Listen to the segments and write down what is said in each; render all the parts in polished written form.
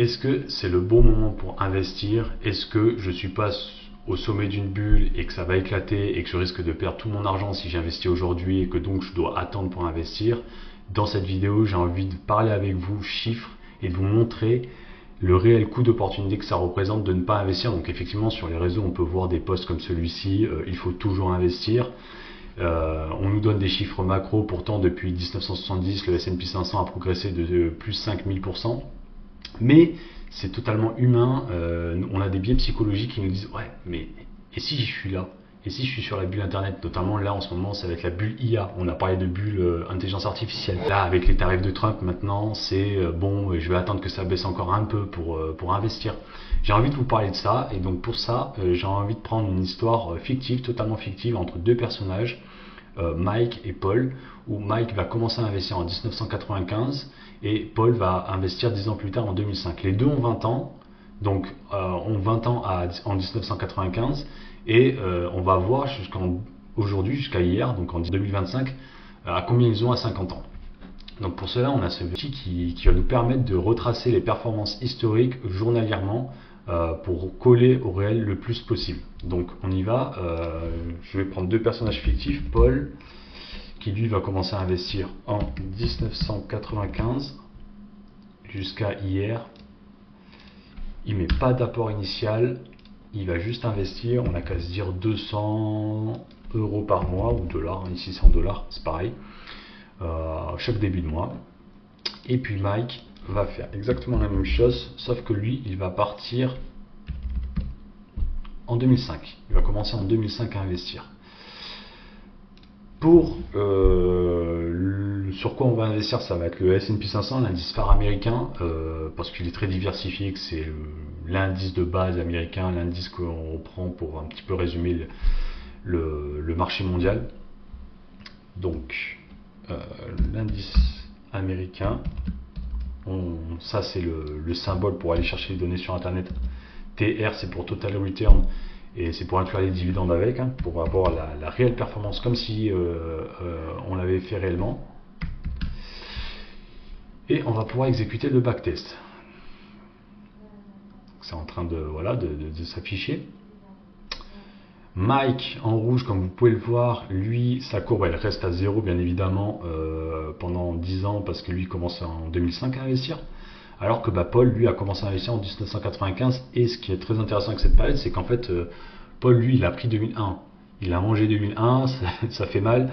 est-ce que c'est le bon moment pour investir? Est-ce que je suis pas au sommet d'une bulle et que ça va éclater et que je risque de perdre tout mon argent si j'investis aujourd'hui et que donc je dois attendre pour investir? Dans cette vidéo, j'ai envie de parler avec vous chiffres et de vous montrer le réel coût d'opportunité que ça représente de ne pas investir. Donc effectivement, sur les réseaux, on peut voir des posts comme celui-ci, il faut toujours investir. On nous donne des chiffres macro, pourtant depuis 1970, le S&P 500 a progressé de plus 5000%. Mais c'est totalement humain, on a des biais psychologiques qui nous disent ouais, mais et si je suis là? Et si je suis sur la bulle internet? Notamment là en ce moment, ça va être la bulle IA. On a parlé de bulle intelligence artificielle. Là, avec les tarifs de Trump maintenant, c'est bon, je vais attendre que ça baisse encore un peu pour investir. J'ai envie de vous parler de ça, et donc pour ça, j'ai envie de prendre une histoire fictive, totalement fictive, entre deux personnages, Mike et Paul, où Mike va commencer à investir en 1995 et Paul va investir 10 ans plus tard en 2005. Les deux ont 20 ans, donc ont 20 ans en 1995, et on va voir aujourd'hui, jusqu'à hier, donc en 2025, à combien ils ont à 50 ans. Donc pour cela, on a ce outil qui va nous permettre de retracer les performances historiques journalièrement pour coller au réel le plus possible. Donc on y va, je vais prendre deux personnages fictifs, Paul, qui lui va commencer à investir en 1995 jusqu'à hier. Il met pas d'apport initial, il va juste investir, on n'a qu'à se dire 200 € par mois, ou dollars, ici c'est en dollars, c'est pareil, chaque début de mois. Et puis Mike va faire exactement la même chose, sauf que lui, il va partir en 2005. Il va commencer en 2005 à investir. Sur quoi on va investir, ça va être le S&P 500, l'indice phare américain, parce qu'il est très diversifié, que c'est l'indice de base américain, l'indice qu'on prend pour un petit peu résumer le marché mondial. Donc, l'indice américain, ça c'est le symbole pour aller chercher les données sur internet. TR, c'est pour Total Return, et c'est pour inclure les dividendes avec, pour avoir la réelle performance comme si on l'avait fait réellement. Et on va pouvoir exécuter le backtest. C'est en train de s'afficher. Mike en rouge, comme vous pouvez le voir, lui, sa courbe elle reste à 0 bien évidemment pendant 10 ans, parce que lui commence en 2005 à investir. Alors que Paul, lui, a commencé à investir en 1995. Et ce qui est très intéressant avec cette période, c'est qu'en fait, Paul, lui, il a pris 2001. Il a mangé 2001, ça fait mal.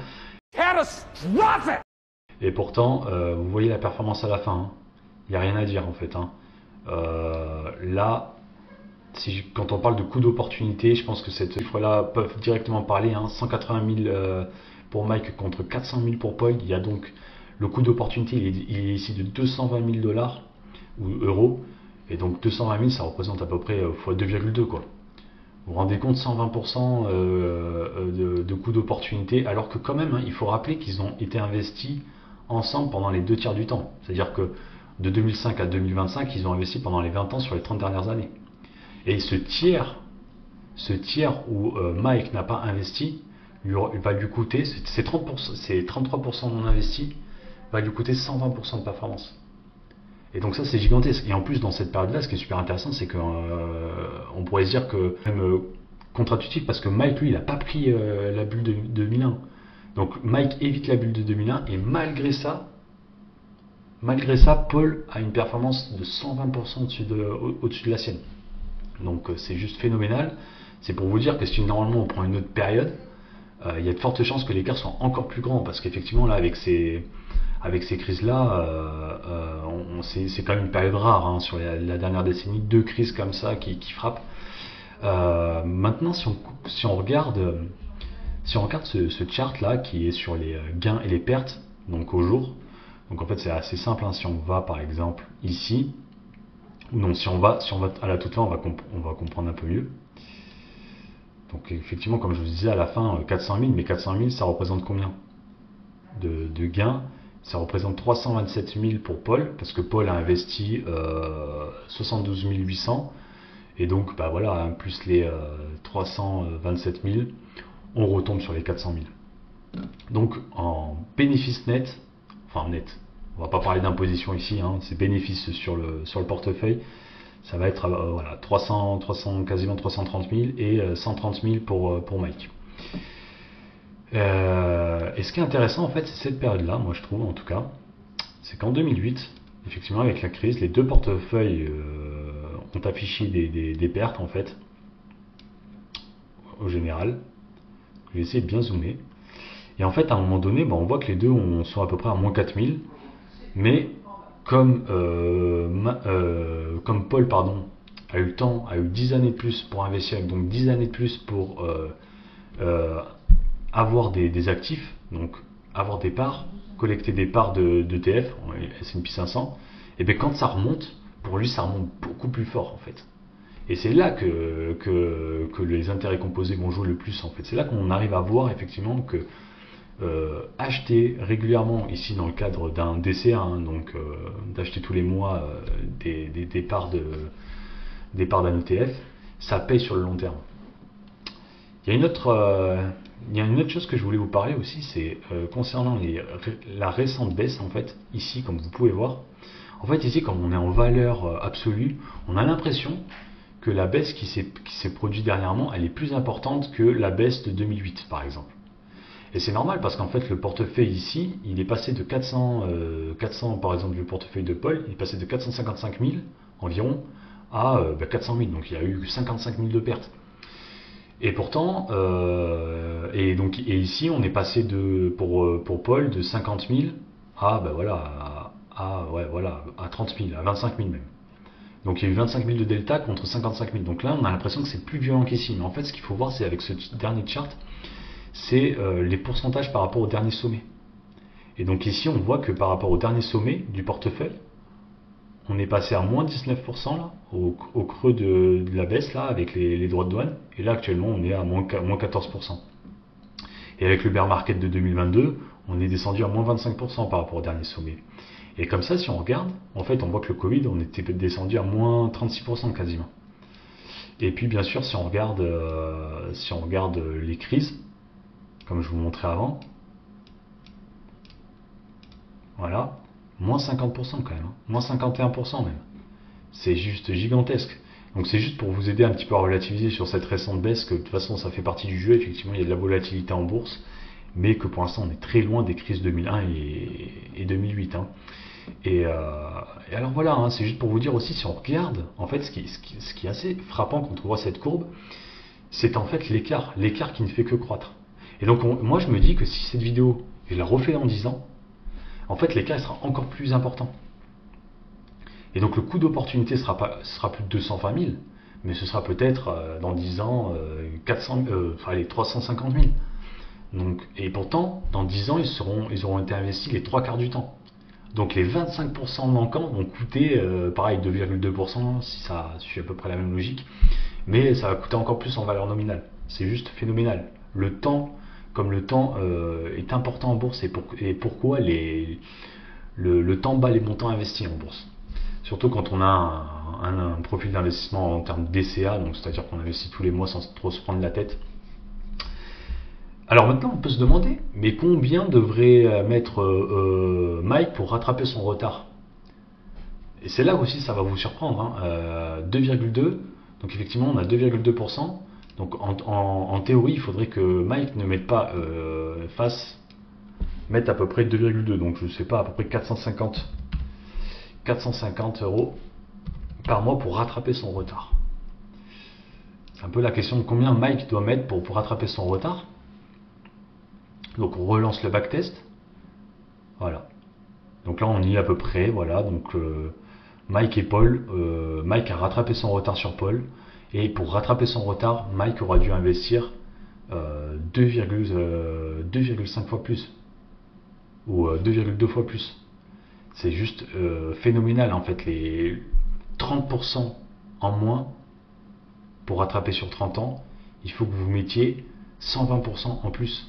Et pourtant, vous voyez la performance à la fin. Il n'y a rien à dire, en fait. Là, quand on parle de coût d'opportunité, je pense que ces chiffres-là peuvent directement parler. 180 000 pour Mike contre 400 000 pour Paul. Il y a donc le coût d'opportunité, il est ici de 220 000 $ ou euros, et donc 220 000 ça représente à peu près x 2,2 quoi. Vous vous rendez compte, 120% de coût d'opportunité, alors que quand même, il faut rappeler qu'ils ont été investis ensemble pendant les 2 tiers du temps. C'est-à-dire que de 2005 à 2025, ils ont investi pendant les 20 ans sur les 30 dernières années. Et ce tiers où Mike n'a pas investi, va lui coûter, c'est 33% non investi, va lui coûter 120% de performance. Et donc ça c'est gigantesque. Et en plus dans cette période-là, ce qui est super intéressant, c'est qu'on pourrait se dire que même contre-intuitif, parce que Mike lui il n'a pas pris la bulle de 2001. Donc Mike évite la bulle de 2001, et malgré ça, Paul a une performance de 120% au-dessus de la sienne. Donc c'est juste phénoménal. C'est pour vous dire que si normalement on prend une autre période, il y a de fortes chances que l'écart soit encore plus grand, parce qu'effectivement là avec ces crises-là, c'est quand même une période rare sur la dernière décennie, 2 crises comme ça qui frappent. Maintenant, si on regarde ce chart-là qui est sur les gains et les pertes, donc au jour, donc en fait c'est assez simple. Si on va par exemple ici, ou non, si on va à la toute fin, on va comprendre un peu mieux. Donc effectivement, comme je vous disais, à la fin 400 000, mais 400 000 ça représente combien de gains? Ça représente 327 000 pour Paul, parce que Paul a investi 72 800, et donc voilà, plus les 327 000, on retombe sur les 400 000. Donc en bénéfice net, enfin net, On va pas parler d'imposition ici, hein, c'est bénéfice sur le portefeuille. Ça va être voilà, 300, quasiment 330 000 et 130 000 pour Mike. Et ce qui est intéressant en fait, c'est cette période-là, moi je trouve en tout cas, c'est qu'en 2008, effectivement avec la crise, les deux portefeuilles ont affiché des pertes en fait, au général. Je vais essayer de bien zoomer. Et en fait, à un moment donné, on voit que les deux sont à peu près à moins 4000. Mais comme Paul a eu le temps, a eu 10 années de plus pour investir, donc 10 années de plus pour avoir des actifs, donc avoir des parts, collecter des parts d'ETF, S&P 500, et bien quand ça remonte, pour lui ça remonte beaucoup plus fort en fait. Et c'est là que les intérêts composés vont jouer le plus en fait. C'est là qu'on arrive à voir effectivement que acheter régulièrement, ici dans le cadre d'un DCA, hein, donc d'acheter tous les mois des parts d'un ETF, ça paye sur le long terme. Il y a une autre chose que je voulais vous parler aussi, c'est concernant la récente baisse en fait, ici comme vous pouvez voir. En fait ici comme on est en valeur absolue, on a l'impression que la baisse qui s'est produite dernièrement, elle est plus importante que la baisse de 2008 par exemple. Et c'est normal parce qu'en fait le portefeuille ici, il est passé de 400 par exemple le portefeuille de Paul, il est passé de 455 000 environ à 400 000, donc il y a eu 55 000 de pertes. Et pourtant, et ici on est passé pour Paul de 50 000 à à 30 000, à 25 000 même. Donc il y a eu 25 000 de delta contre 55 000. Donc là on a l'impression que c'est plus violent qu'ici. Mais en fait ce qu'il faut voir c'est avec ce dernier chart, c'est les pourcentages par rapport au dernier sommet. Et donc ici on voit que par rapport au dernier sommet du portefeuille, on est passé à moins 19% là, au creux de la baisse là avec les droits de douane. Et là actuellement on est à moins 14%. Et avec le bear market de 2022, on est descendu à moins 25% par rapport au dernier sommet. Et comme ça, si on regarde, en fait, on voit que le Covid, on était descendu à moins 36% quasiment. Et puis, bien sûr, si on regarde les crises, comme je vous montrais avant, voilà, moins 50% quand même, hein, moins 51% même. C'est juste gigantesque. Donc c'est juste pour vous aider un petit peu à relativiser sur cette récente baisse, que de toute façon ça fait partie du jeu, effectivement il y a de la volatilité en bourse, mais que pour l'instant on est très loin des crises 2001 et 2008. Hein. Et alors voilà, hein, c'est juste pour vous dire aussi, si on regarde, en fait ce qui est assez frappant quand on voit cette courbe, c'est en fait l'écart qui ne fait que croître. Et donc moi je me dis que si cette vidéo, je la refais dans 10 ans, en fait l'écart sera encore plus important. Et donc le coût d'opportunité sera plus de 220 000, mais ce sera peut-être dans 10 ans 350 000. Donc, et pourtant, dans 10 ans, ils auront été investis les 3 quarts du temps. Donc les 25% manquants vont coûter, pareil, 2,2%, si ça suit à peu près la même logique, mais ça va coûter encore plus en valeur nominale. C'est juste phénoménal. Le temps est important en bourse, et pourquoi le temps bat les montants investis en bourse. Surtout quand on a un profil d'investissement en termes de DCA, donc c'est-à-dire qu'on investit tous les mois sans trop se prendre la tête. Alors maintenant, on peut se demander, mais combien devrait mettre Mike pour rattraper son retard? Et c'est là aussi ça va vous surprendre. Hein. 2,2, donc effectivement on a 2,2%. Donc en théorie, il faudrait que Mike ne mette pas mette à peu près 2,2. Donc je ne sais pas, à peu près 450 € par mois pour rattraper son retard. C'est un peu la question de combien Mike doit mettre pour rattraper son retard. Donc on relance le backtest. Voilà. Donc là on y est à peu près. Voilà. Donc Mike et Paul. Mike a rattrapé son retard sur Paul. Et pour rattraper son retard, Mike aura dû investir 2,5 fois plus. Ou 2,2 fois plus. C'est juste phénoménal en fait. Les 30% en moins pour rattraper sur 30 ans, il faut que vous mettiez 120% en plus.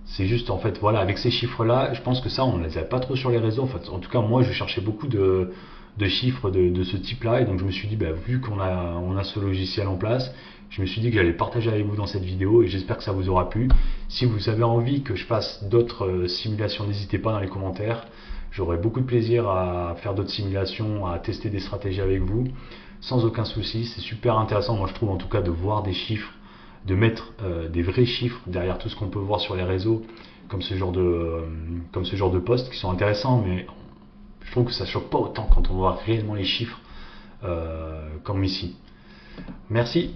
C'est juste en fait, voilà, avec ces chiffres-là, je pense que ça, on ne les avait pas trop sur les réseaux. En fait, en tout cas, moi, je cherchais beaucoup de de chiffres de ce type-là. Et donc je me suis dit, vu qu'on a ce logiciel en place, je me suis dit que j'allais partager avec vous dans cette vidéo et j'espère que ça vous aura plu. Si vous avez envie que je fasse d'autres simulations, n'hésitez pas dans les commentaires. J'aurai beaucoup de plaisir à faire d'autres simulations, à tester des stratégies avec vous, sans aucun souci. C'est super intéressant, moi je trouve en tout cas, de voir des chiffres, de mettre des vrais chiffres derrière tout ce qu'on peut voir sur les réseaux, comme ce genre de posts qui sont intéressants, mais je trouve que ça choque pas autant quand on voit réellement les chiffres comme ici. Merci.